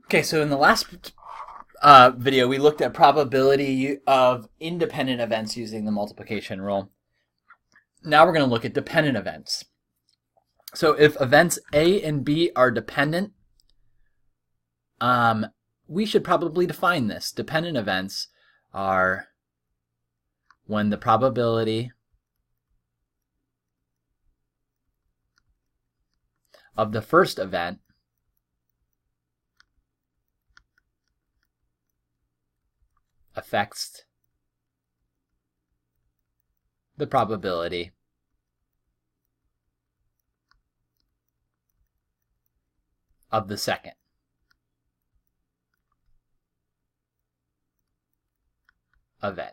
Okay, so in the last video, we looked at probability of independent events using the multiplication rule. Now we're going to look at dependent events. So if events A and B are dependent, we should probably define this. Dependent events are when the probability of the first event affects the probability of the second event.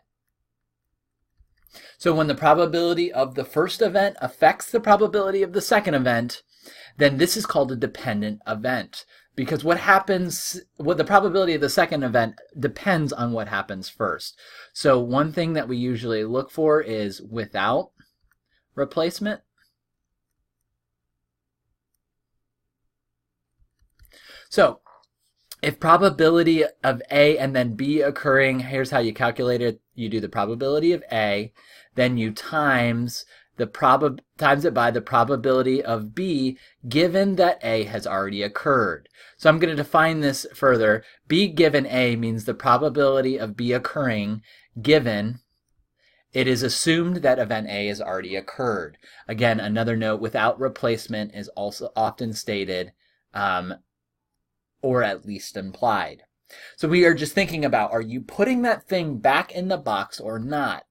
So when the probability of the first event affects the probability of the second event, then this is called a dependent event. Because what the probability of the second event depends on what happens first. So one thing that we usually look for is without replacement. So if probability of A and then B occurring, here's how you calculate it. You do the probability of A, then you times it by the probability of B, given that A has already occurred. So I'm going to define this further. B given A means the probability of B occurring given it is assumed that event A has already occurred. Again, another note, without replacement is also often stated, or at least implied. So we are just thinking about, are you putting that thing back in the box or not?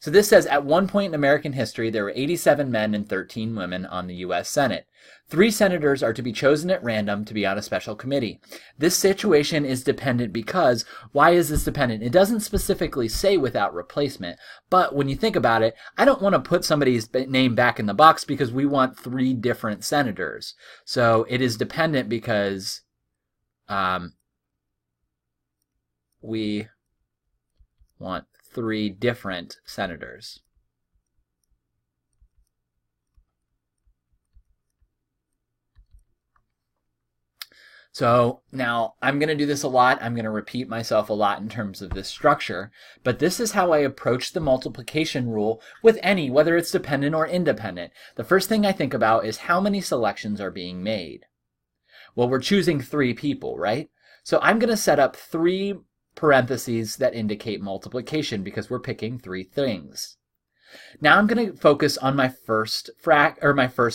So this says, at one point in American history, there were 87 men and 13 women on the U.S. Senate. 3 senators are to be chosen at random to be on a special committee. This situation is dependent because, why is this dependent? It doesn't specifically say without replacement, but when you think about it, I don't want to put somebody's name back in the box because we want 3 different senators. So it is dependent because we want 3 different senators. So now I'm going to do this a lot. I'm going to repeat myself a lot in terms of this structure, but this is how I approach the multiplication rule with any, whether it's dependent or independent. The first thing I think about is how many selections are being made. Well, we're choosing 3 people, right? So I'm going to set up 3 parentheses that indicate multiplication because we're picking 3 things. Now I'm going to focus on my first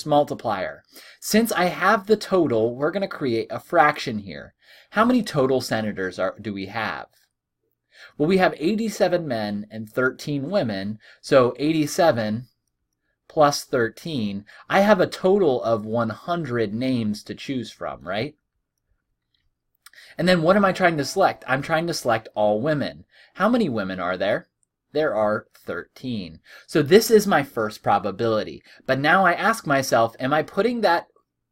multiplier. Since I have the total, we're going to create a fraction here. How many total senators do we have? Well, we have 87 men and 13 women, so 87 plus 13. I have a total of 100 names to choose from, right? And then what am I trying to select? I'm trying to select all women. How many women are there? There are 13. So this is my first probability. But now I ask myself, am I putting that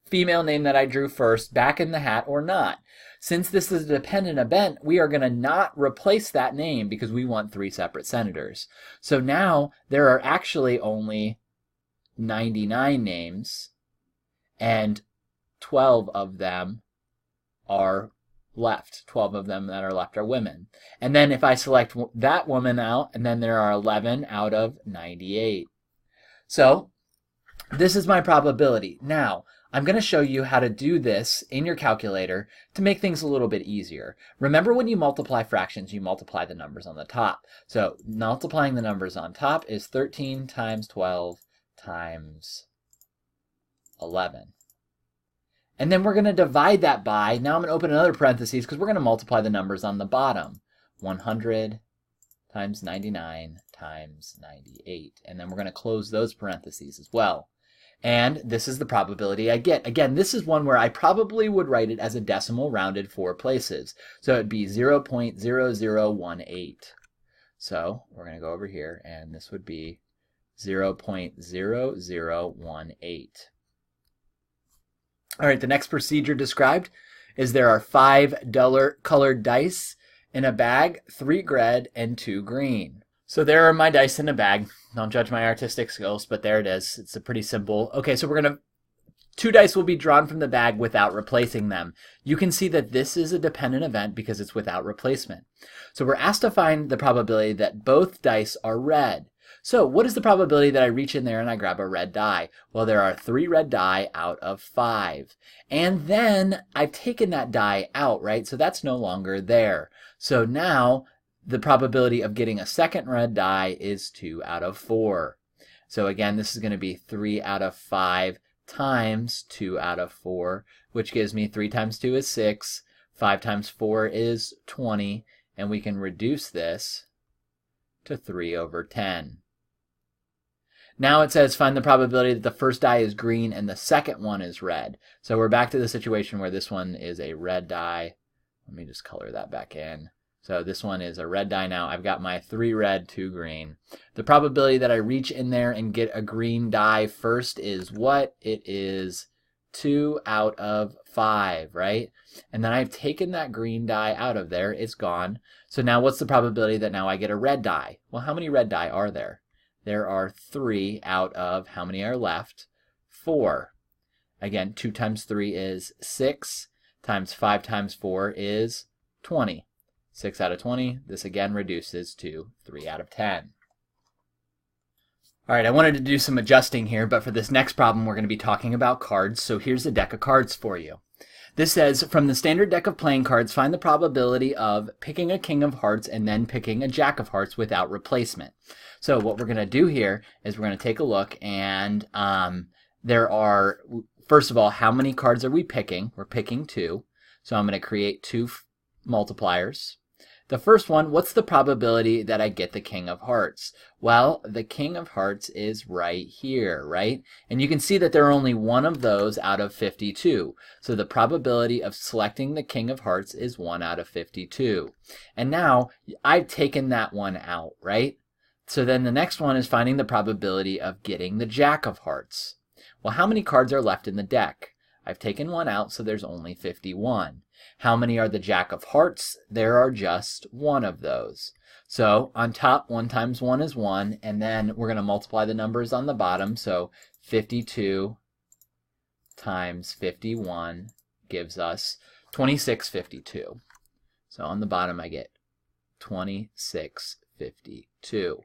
female name that I drew first back in the hat or not? Since this is a dependent event, we are going to not replace that name because we want 3 separate senators. So now there are actually only 99 names, and 12 of them are left. 12 of them that are left are women. And then if I select that woman out, and then there are 11 out of 98. So this is my probability. Now, I'm going to show you how to do this in your calculator to make things a little bit easier. Remember, when you multiply fractions, you multiply the numbers on the top. So multiplying the numbers on top is 13 times 12 times 11. And then we're going to divide that by, now I'm going to open another parenthesis because we're going to multiply the numbers on the bottom. 100 times 99 times 98. And then we're going to close those parentheses as well. And this is the probability I get. Again, this is one where I probably would write it as a decimal rounded 4 places. So it'd be 0.0018. So we're going to go over here, and this would be 0.0018. All right, the next procedure described is there are 5 colored dice in a bag, 3 red and 2 green. So there are my dice in a bag. Don't judge my artistic skills, but there it is. It's a pretty simple. Okay, so we're going to 2 dice will be drawn from the bag without replacing them. You can see that this is a dependent event because it's without replacement. So we're asked to find the probability that both dice are red. So what is the probability that I reach in there and I grab a red die? Well, there are 3 red die out of 5. And then I've taken that die out, right? So that's no longer there. So now the probability of getting a second red die is 2 out of 4. So again, this is going to be 3 out of 5 times 2 out of 4, which gives me 3 times 2 is 6, 5 times 4 is 20, and we can reduce this to 3 over 10. Now it says find the probability that the first die is green and the second one is red. So we're back to the situation where this one is a red die. Let me just color that back in. So this one is a red die now. I've got my 3 red, 2 green. The probability that I reach in there and get a green die first is what? It is 2 out of 5, right? And then I've taken that green die out of there. It's gone. So now what's the probability that now I get a red die? Well, how many red die are there? There are 3 out of, how many are left? 4. Again, 2 times 3 is 6, times 5 times 4 is 20. 6 out of 20, this again reduces to 3 out of 10. All right, I wanted to do some adjusting here, but for this next problem, we're going to be talking about cards, so here's a deck of cards for you. This says, from the standard deck of playing cards, find the probability of picking a king of hearts and then picking a jack of hearts without replacement. So what we're going to do here is we're going to take a look, and there are, first of all, how many cards are we picking? We're picking 2, so I'm going to create 2 multipliers. The first one, what's the probability that I get the king of hearts? Well, the king of hearts is right here, right? And you can see that there are only one of those out of 52. So the probability of selecting the king of hearts is 1 out of 52. And now I've taken that one out, right? So then the next one is finding the probability of getting the jack of hearts. Well, how many cards are left in the deck? I've taken one out, so there's only 51. How many are the jack of hearts? There are just 1 of those. So on top, 1 times 1 is 1, and then we're going to multiply the numbers on the bottom. So 52 times 51 gives us 2652. So on the bottom I get 2652.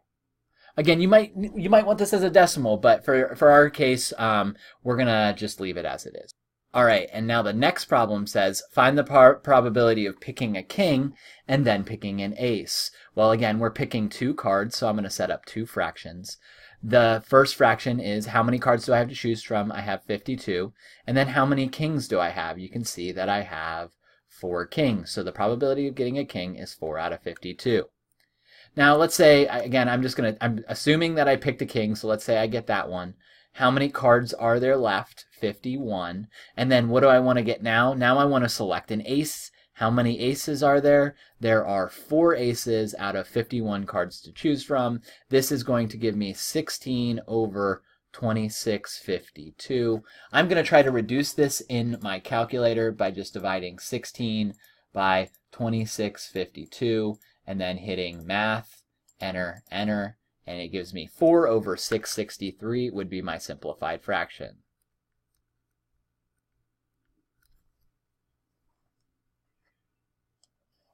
Again, you might want this as a decimal, but for our case, we're going to just leave it as it is. All right, and now the next problem says, find the probability of picking a king and then picking an ace. Well, again, we're picking 2 cards, so I'm going to set up 2 fractions. The first fraction is how many cards do I have to choose from? I have 52. And then how many kings do I have? You can see that I have 4 kings. So the probability of getting a king is 4 out of 52. Now, let's say, again, I'm assuming that I picked a king, so let's say I get that one. How many cards are there left? 51. And then what do I want to get now? Now I want to select an ace. How many aces are there? There are 4 aces out of 51 cards to choose from. This is going to give me 16 over 2652. I'm going to try to reduce this in my calculator by just dividing 16 by 2652 and then hitting math, enter, enter. And it gives me 4 over 663 would be my simplified fraction.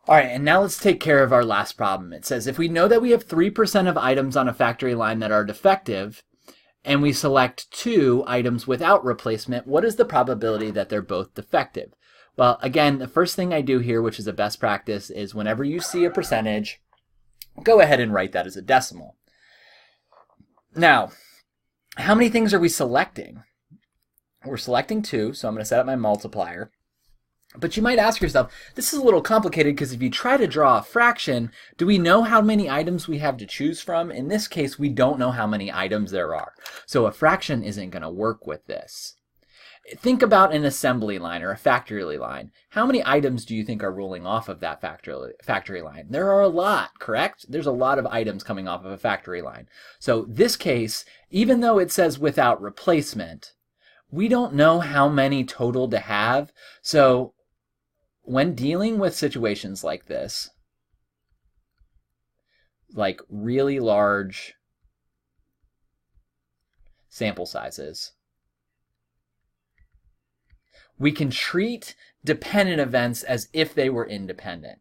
All right, and now let's take care of our last problem. It says if we know that we have 3% of items on a factory line that are defective, and we select 2 items without replacement, what is the probability that they're both defective? Well, again, the first thing I do here, which is a best practice, is whenever you see a percentage, go ahead and write that as a decimal. Now, how many things are we selecting? We're selecting 2, so I'm going to set up my multiplier. But you might ask yourself, this is a little complicated because if you try to draw a fraction, do we know how many items we have to choose from? In this case, we don't know how many items there are. So a fraction isn't going to work with this. Think about an assembly line or a factory line. How many items do you think are rolling off of that factory line? There are a lot, correct? There's a lot of items coming off of a factory line. So this case, even though it says without replacement, we don't know how many total to have. So when dealing with situations like this, like really large sample sizes, we can treat dependent events as if they were independent.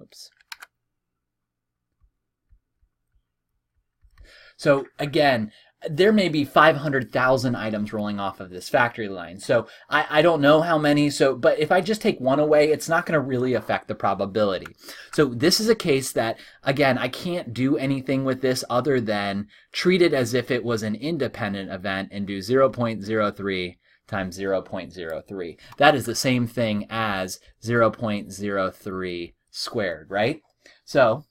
Oops. So again, there may be 500,000 items rolling off of this factory line. So I don't know how many. But if I just take one away, it's not going to really affect the probability. So this is a case that, again, I can't do anything with this other than treat it as if it was an independent event and do 0.03 times 0.03. That is the same thing as 0.03 squared, right? So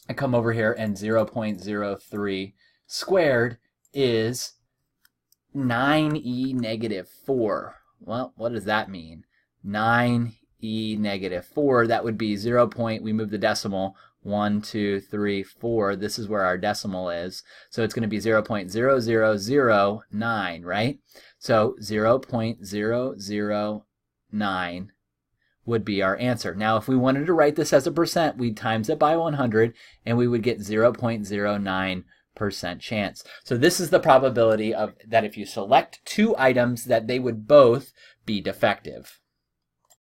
I come over here and 0.03 squared is 9e negative 4. Well, what does that mean? 9e negative 4, that would be 0. We move the decimal, 1, 2, 3, 4. This is where our decimal is. So it's going to be 0.0009, right? So 0.009 would be our answer. Now, if we wanted to write this as a percent, we'd times it by 100, and we would get 0.09% chance. So this is the probability of that if you select two items that they would both be defective.